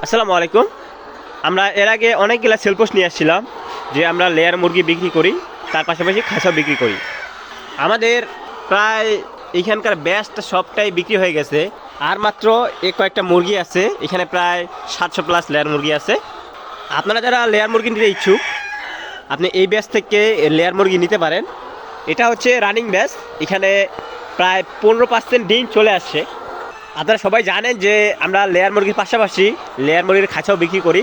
আসসালামু আলাইকুম। আমরা এর আগে অনেকগুলা সেলপোস্ট নিয়ে আসছিলাম যে আমরা লেয়ার মুরগি বিক্রি করি, তার পাশাপাশি খাঁচাও বিক্রি করি। আমাদের প্রায় এইখানকার ব্যাচটা সবটাই বিক্রি হয়ে গেছে। আর মাত্র কয়েকটা মুরগি আছে, এখানে প্রায় 700 প্লাস লেয়ার মুরগি আছে। আপনারা যারা লেয়ার মুরগি নিতে ইচ্ছুক, আপনি এই ব্যাচ থেকে লেয়ার মুরগি নিতে পারেন। এটা হচ্ছে রানিং ব্যাচ, এখানে প্রায় 15% ডিম চলে আসছে। আপনারা সবাই জানেন যে আমরা লেয়ার মুরগির পাশাপাশি লেয়ার মুরগির খাঁচাও বিক্রি করি,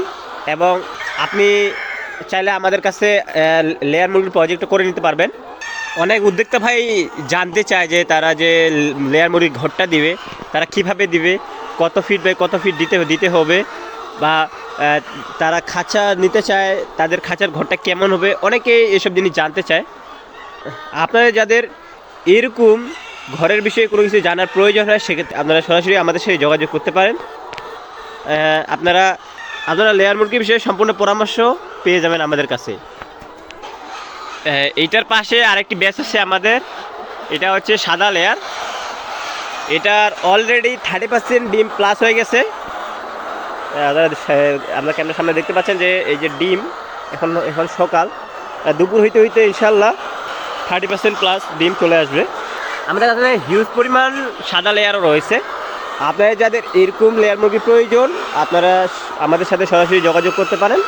এবং আপনি চাইলে আমাদের কাছে লেয়ার মুরগির প্রজেক্ট করে নিতে পারবেন। অনেক উদ্যোক্তা ভাই জানতে চায় যে তারা যে লেয়ার মুরগির ঘরটা দিবে, তারা কিভাবে দিবে, কত ফিট বাই কত ফিট দিতে দিতে হবে, বা তারা খাঁচা নিতে চায়, তাদের খাঁচার ঘরটা কেমন হবে, অনেকে এসব জিনিস জানতে চায়। আপনারা যাদের এরকম ঘরের বিষয়ে কোনো কিছু জানার প্রয়োজন হয়, সেক্ষেত্রে আপনারা সরাসরি আমাদের সাথে যোগাযোগ করতে পারেন। আপনারা আপনারা লেয়ার মুরগির বিষয়ে সম্পূর্ণ পরামর্শ পেয়ে যাবেন আমাদের কাছে। এইটার পাশে আরেকটি ব্যাচ আছে আমাদের, এটা হচ্ছে সাদা লেয়ার। এটার অলরেডি 30% ডিম প্লাস হয়ে গেছে। আপনারা ক্যামেরার সামনে দেখতে পাচ্ছেন যে এই যে ডিম, এখন সকাল, দুপুর হইতে হইতে ইনশাল্লাহ 30% প্লাস ডিম চলে আসবে। আমাদের কাছে হিউজ পরিমাণ সাদা লেয়ারও রয়েছে। আপনাদের যাদের এরকম লেয়ার মুরগি প্রয়োজন, আপনারা আমাদের সাথে সরাসরি যোগাযোগ করতে পারেন।